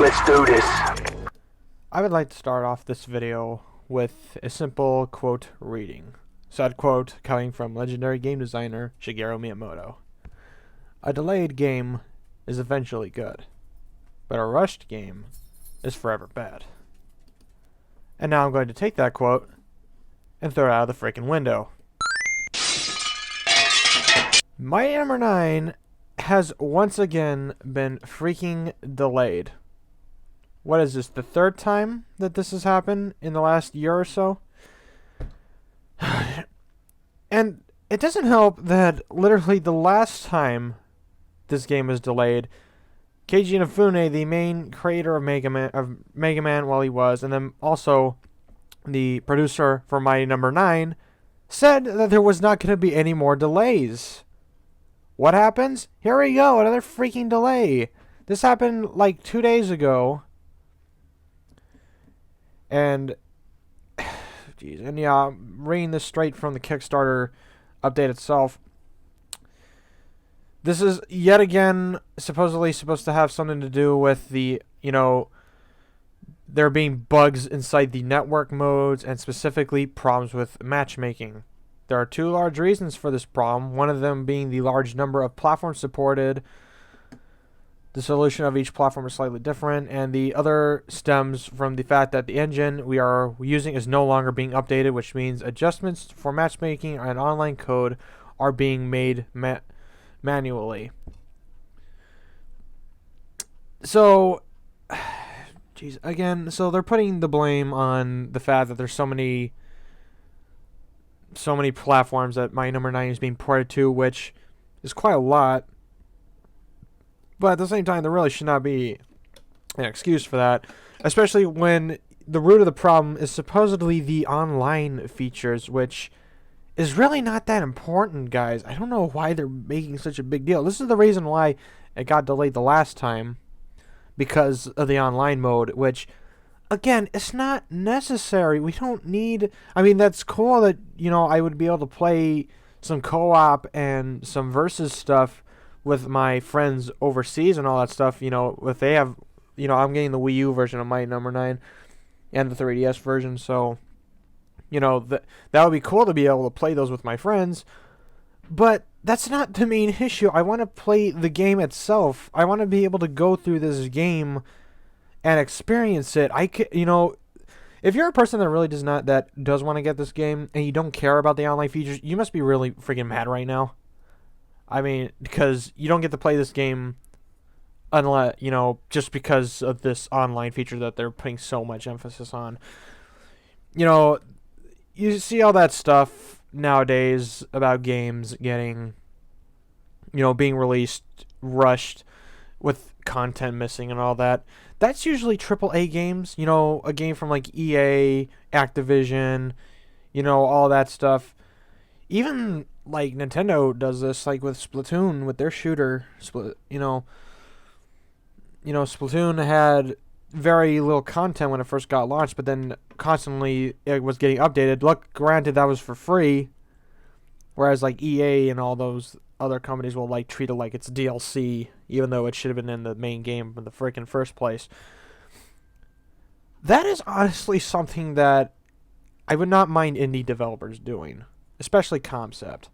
Let's do this. I would like to start off this video with a simple quote reading. Said quote coming from legendary game designer Shigeru Miyamoto. A delayed game is eventually good, but a rushed game is forever bad. And now I'm going to take that quote and throw it out of the freaking window. Mighty Number 9 has once again been freaking delayed. What is this, the third time that this has happened in the last year or so? And it doesn't help that literally the last time this game was delayed, Keiji Inafune, the main creator of Mega Man while he was, and then also the producer for Mighty Number 9, said that there was not going to be any more delays. What happens? Here we go, another freaking delay. This happened like 2 days ago. And, geez, and yeah, reading this straight from the Kickstarter update itself. This is yet again supposedly supposed to have something to do with the, there being bugs inside the network modes and specifically problems with matchmaking. There are two large reasons for this problem, one of them being the large number of platforms supported. The solution of each platform is slightly different, and the other stems from the fact that the engine we are using is no longer being updated, which means adjustments for matchmaking and online code are being made manually. So, geez, again, so they're putting the blame on the fact that there's so many platforms that Mighty Number 9 is being ported to, which is quite a lot. But at the same time, there really should not be an excuse for that, especially when the root of the problem is supposedly the online features, which is really not that important, guys. I don't know why they're making such a big deal. This is the reason why it got delayed the last time, because of the online mode, which, again, it's not necessary. We don't need... I mean, that's cool that, I would be able to play some co-op and some versus stuff with my friends overseas and all that stuff, if they have, I'm getting the Wii U version of Mighty Number 9 and the 3DS version, so, that would be cool to be able to play those with my friends, but that's not the main issue. I want to play the game itself. I want to be able to go through this game and experience it. If you're a person that really does want to get this game and you don't care about the online features, you must be really freaking mad right now. I mean, because you don't get to play this game unless, just because of this online feature that they're putting so much emphasis on. You see all that stuff nowadays about games getting, being released, rushed, with content missing and all that. That's usually AAA games, a game from like EA, Activision, all that stuff. Even like Nintendo does this, like with Splatoon, with their shooter. Splatoon had very little content when it first got launched, but then constantly it was getting updated. Look, granted, that was for free, whereas like EA and all those other companies will like treat it like it's DLC, even though it should have been in the main game in the freaking first place. That is honestly something that I would not mind indie developers doing, especially COMCEPT.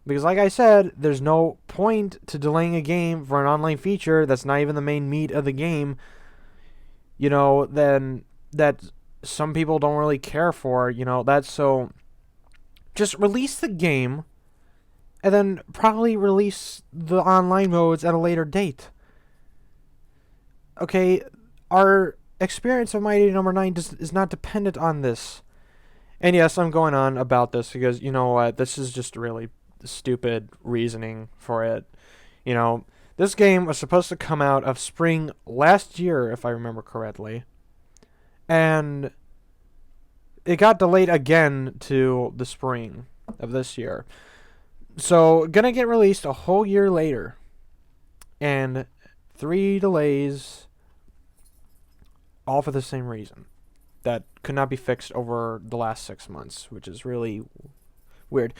Because like I said, there's no point to delaying a game for an online feature that's not even the main meat of the game, then that some people don't really care for, that's so... Just release the game, and then probably release the online modes at a later date. Okay, our experience of Mighty Number 9 is not dependent on this. And yes, I'm going on about this because, this is just really stupid reasoning for it. This game was supposed to come out of spring last year, if I remember correctly. And it got delayed again to the spring of this year. So, gonna get released a whole year later. And 3 delays, all for the same reason. That could not be fixed over the last 6 months, which is really weird.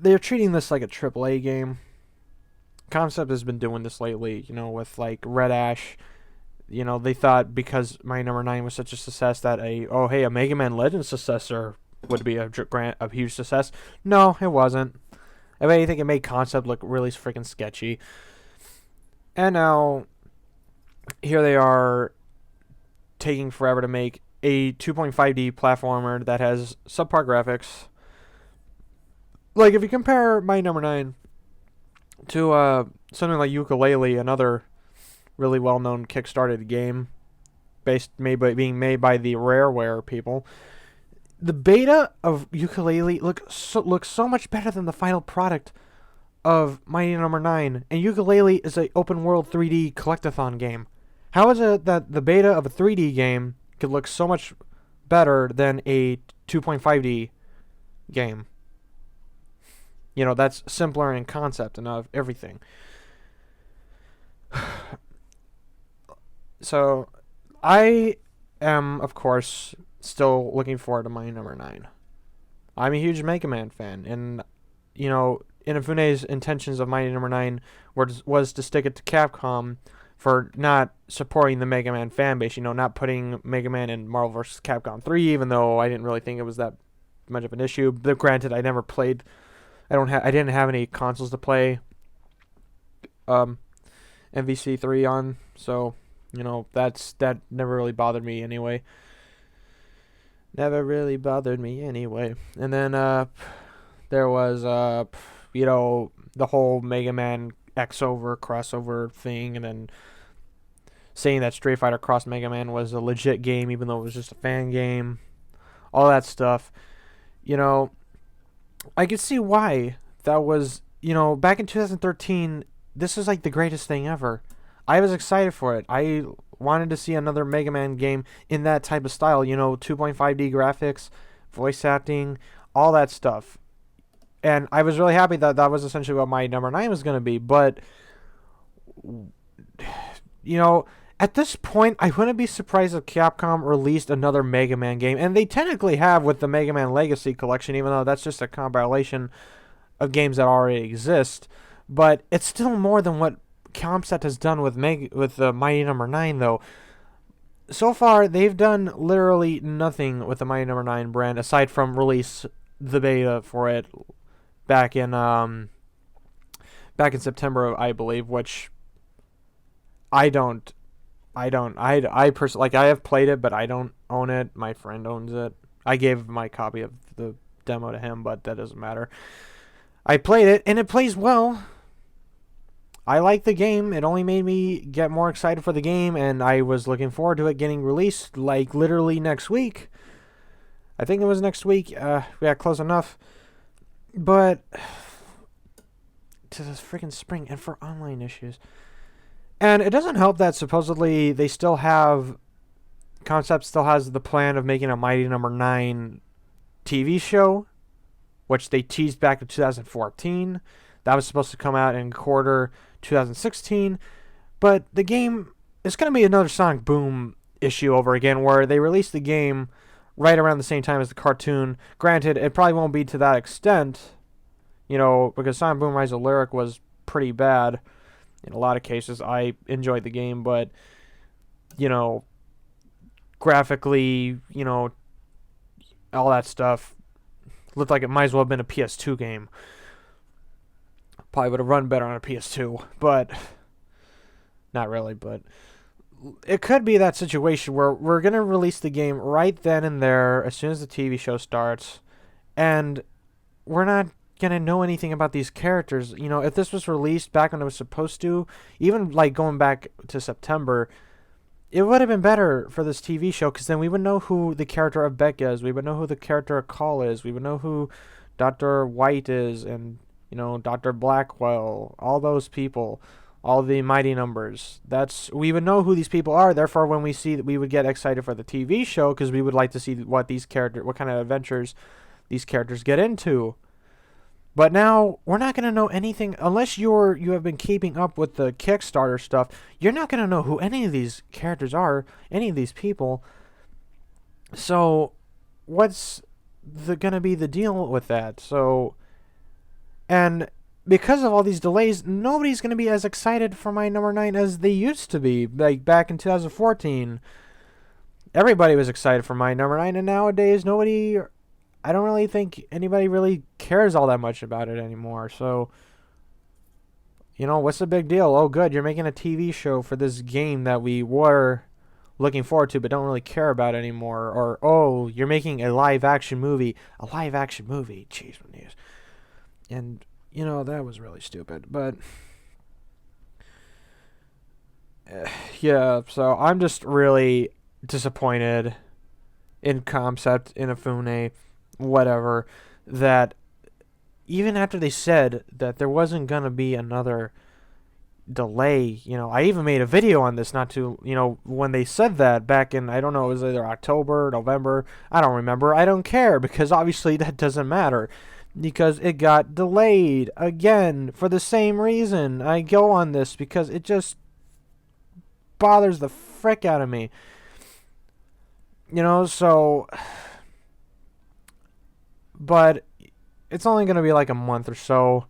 They're treating this like a AAA game. COMCEPT has been doing this lately, with like Red Ash They thought because Mighty Number 9 was such a success that a Mega Man Legends successor would be a huge success. No, it wasn't. If anything, it made Concept look really freaking sketchy. And now, here they are taking forever to make a 2.5D platformer that has subpar graphics. Like, if you compare Mighty Number 9 to something like Yooka-Laylee, another really well-known Kickstarted game being made by the Rareware people, the beta of Yooka-Laylee looks so much better than the final product of Mighty Number 9. And Yooka-Laylee is an open-world 3D collectathon game. How is it that the beta of a 3D game could look so much better than a 2.5D game? That's simpler in concept and of everything. So, I am, of course, still looking forward to Mighty Number 9. I'm a huge Mega Man fan, and, Inafune's intentions of Mighty Number 9 was to stick it to Capcom for not supporting the Mega Man fan base, not putting Mega Man in Marvel vs. Capcom 3, even though I didn't really think it was that much of an issue. But granted, I never played. I didn't have any consoles to play MVC3 on, so that never really bothered me anyway. Never really bothered me anyway. And then there was the whole Mega Man crossover thing, and then saying that Street Fighter Cross Mega Man was a legit game even though it was just a fan game. All that stuff. I could see why that was, back in 2013, this is like the greatest thing ever. I was excited for it. I wanted to see another Mega Man game in that type of style, 2.5D graphics, voice acting, all that stuff. And I was really happy that that was essentially what my Number 9 was going to be. But, at this point, I wouldn't be surprised if Capcom released another Mega Man game. And they technically have with the Mega Man Legacy Collection, even though that's just a compilation of games that already exist. But it's still more than what COMCEPT has done with the Mighty Number 9, though. So far, they've done literally nothing with the Mighty Number 9 brand, aside from release the beta for it back in September, I believe, which I personally, I have played it, but I don't own it. My friend owns it. I gave my copy of the demo to him, but that doesn't matter. I played it, and it plays well. I like the game. It only made me get more excited for the game, and I was looking forward to it getting released, like, literally next week. I think it was next week. Yeah, close enough. But to this freaking spring, and for online issues. And it doesn't help that supposedly they still have... COMCEPT still has the plan of making a Mighty Number 9 TV show, which they teased back in 2014. That was supposed to come out in quarter 2016. But the game is going to be another Sonic Boom issue over again, where they released the game right around the same time as the cartoon. Granted, it probably won't be to that extent, because Sonic Boom Rise of Lyric was pretty bad. In a lot of cases, I enjoyed the game, but, graphically, all that stuff looked like it might as well have been a PS2 game. Probably would have run better on a PS2, but not really, but it could be that situation where we're going to release the game right then and there as soon as the TV show starts, and we're not going to know anything about these characters. If this was released back when it was supposed to, even like going back to September, it would have been better for this TV show, because then we would know who the character of Beck is, we would know who the character of Call is, we would know who Dr. White is, and Dr. Blackwell, all those people, all the Mighty Numbers. We would know who these people are. Therefore, when we see that, we would get excited for the TV show, because we would like to see what kind of adventures these characters get into. But now we're not going to know anything unless you have been keeping up with the Kickstarter stuff. You're not going to know who any of these characters are, any of these people. So, what's going to be the deal with that? So, and because of all these delays, nobody's going to be as excited for my number 9 as they used to be. Like back in 2014, everybody was excited for my number 9, and nowadays nobody. I don't really think anybody really cares all that much about it anymore. So, what's the big deal? Oh, good, you're making a TV show for this game that we were looking forward to but don't really care about anymore. Or, oh, you're making a live action movie. A live action movie. Jeez, news. And that was really stupid. But yeah, so I'm just really disappointed in COMCEPT, in Inafune, whatever, that even after they said that there wasn't going to be another delay, I even made a video on this not too, when they said that back in, I don't know, it was either October, November, I don't remember. I don't care, because obviously that doesn't matter, because it got delayed again for the same reason. I go on this because it just bothers the frick out of me. So, but it's only going to be like a month or so.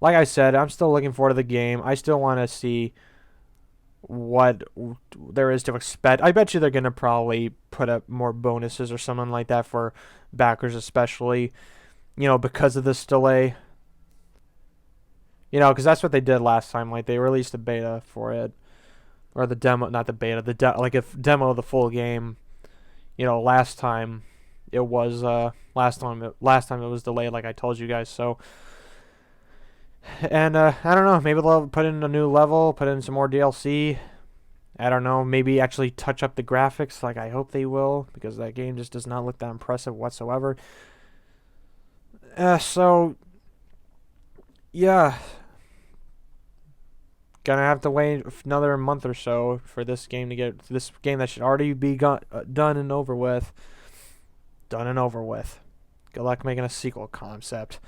Like I said, I'm still looking forward to the game. I still want to see what there is to expect. I bet you they're going to probably put up more bonuses or something like that for backers, especially, because of this delay. Because that's what they did last time. Like, they released a beta for it. Or the demo, not the beta, like a demo of the full game. Last time it was last time it was delayed, like I told you guys. So, and I don't know, maybe they'll put in a new level, put in some more DLC. I don't know, maybe actually touch up the graphics, like I hope they will, because that game just does not look that impressive whatsoever. So yeah, gonna have to wait another month or so for this game to get this game that should already be done and over with. Done and over with. Good luck making a sequel, COMCEPT.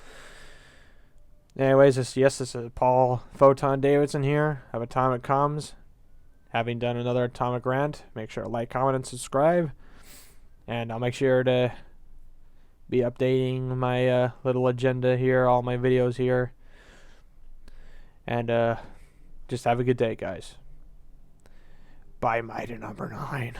Anyways, this is Paul Photon Davidson here of Atomic Comms. Having done another Atomic Rant, make sure to like, comment, and subscribe. And I'll make sure to be updating my little agenda here, all my videos here. And just have a good day, guys. Bye, Mighty number 9.